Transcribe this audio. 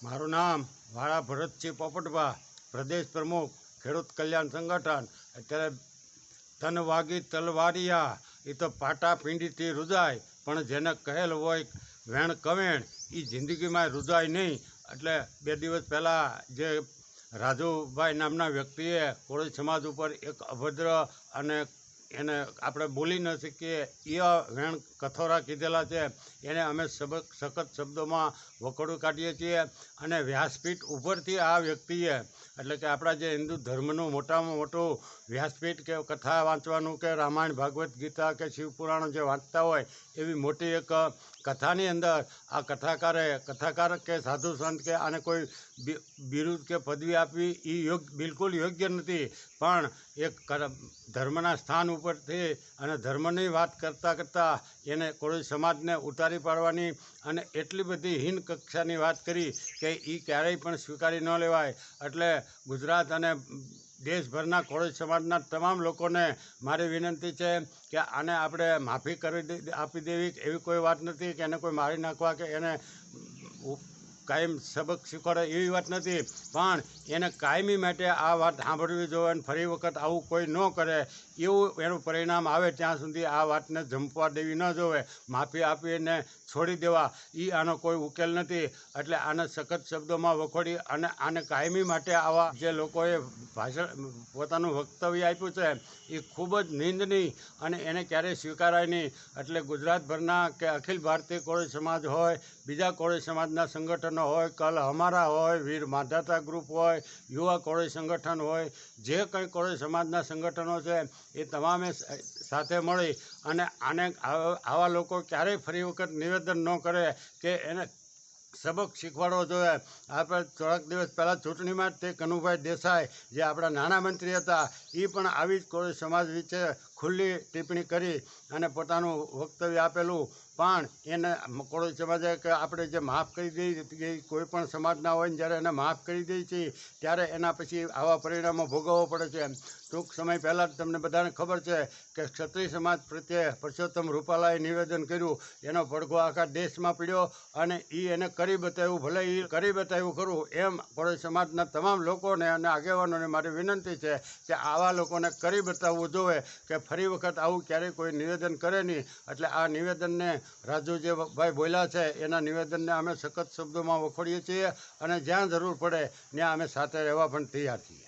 મારું નામ વાળા ભરતસિંહ પોપટભા, પ્રદેશ પ્રમુખ ખેડૂત કલ્યાણ સંગઠન. અત્યારે તન વાગી તલવારિયા, એ તો પાટા પીંડીથી રૂજાય, પણ જેને કહેલ હોય વેણ કવેણ એ જિંદગીમાં રૂજાય નહીં. એટલે 2 દિવસ પહેલાં જે રાજુભાઈ નામના વ્યક્તિએ કોળી સમાજ ઉપર એક અભદ્ર અને એને આપણે બોલી ન શકીએ એ વેણ કથોરા કીધેલા છે, એને અમે સખત શબ્દોમાં વખોડું કાઢીએ છીએ. અને વ્યાસપીઠ ઉપરથી આ વ્યક્તિએ, એટલે કે આપણા જે હિન્દુ ધર્મનું મોટામાં મોટું વ્યાસપીઠ કે કથા વાંચવાનું કે રામાયણ ભાગવત ગીતા કે શિવપુરાણો જે વાંચતા હોય એવી મોટી એક કથાની અંદર આ કથાકાર કે સાધુ સંત કે આને કોઈ બિરુદ કે પદવી આપવી એ બિલકુલ યોગ્ય નથી. પણ એક ધર્મના સ્થાન ઉપરથી અને ધર્મની વાત કરતાં એને કોળી સમાજને ઉતારી પાડવાની અને એટલી બધી હીન કક્ષાની વાત કરી કે એ ક્યારેય પણ સ્વીકારી ન લેવાય. એટલે ગુજરાત અને દેશભરના કોળી સમાજના તમામ લોકોને મારી વિનંતી છે કે આને આપણે માફી આપી દેવી. એવી કોઈ વાત નથી કે એને કોઈ મારી નાખવા કે એને કાયમ સબક શીખવાડે એવી વાત નથી, પણ એને કાયમી માટે આ વાત સાંભળવી જોઈએ અને ફરી વખત આવું કોઈ ન કરે એવું એનું પરિણામ આવે ત્યાં સુધી આ વાતને જંપવા દેવી ન જોવે. માફી આપીને છોડી દેવા એ આનો કોઈ ઉકેલ નથી. એટલે આને સખત શબ્દોમાં વખોડી અને આને કાયમી માટે આવા જે લોકોએ પોતાનું વક્તવ્ય આપ્યું છે એ ખૂબ જ નિંદનીય અને એને ક્યારેય સ્વીકારાય નહીં. એટલે ગુજરાતભરના કે અખિલ ભારતીય કોળી સમાજ હોય, બીજા કોળી સમાજના સંગઠનો હોય, કલ અમારા હોય, વીર માધાતા ગ્રુપ હોય, યુવા કોળી સંગઠન હોય, જે કંઈ કોળી સમાજના સંગઠનો છે એ તમામે સાથે મળી અને આને આવા લોકો ક્યારેય ફરી વખત નિવેદન ન કરે કે એને સબક શીખવાડવો જોઈએ. આપણે થોડાક દિવસ પહેલાં ચૂંટણીમાં જ તે કનુભાઈ દેસાઈ જે આપણા નાણામંત્રી હતા એ પણ આવી જ કોળી સમાજ વિશે ખુલ્લી ટિપ્પણી કરી અને પોતાનું વક્તવ્ય આપેલું. પણ એને કોળી સમાજે કે આપણે જે માફ કરી દઈએ કોઈ પણ સમાજના હોય ને જ્યારે એને માફ કરી દઈએ છીએ ત્યારે એના પછી આવા પરિણામો ભોગવવો પડે છે. ટૂંક સમય પહેલાં જ તમને બધાને ખબર છે કે ક્ષત્રિય સમાજ પ્રત્યે પરસોત્તમ રૂપાલાએ નિવેદન કર્યું, એનો પડઘો આખા દેશમાં પડ્યો અને એને કરી બતાવ્યું. ભલે એ કરી બતાવ્યું ખરું, એમ કોળી સમાજના તમામ લોકોને અને આગેવાનોને મારી વિનંતી છે કે આવા લોકોને કરી બતાવવું જોઈએ કે ફરી વખત આવું ક્યારેય કોઈ નિવેદન કરે નહીં. એટલે આ નિવેદનને રાજુ જે ભાઈ બોલ્યા છે એના નિવેદનને અમે સખત શબ્દોમાં વખોડીએ છીએ અને જ્યાં જરૂર પડે ત્યાં અમે સાથે રહેવા પણ તૈયાર છીએ.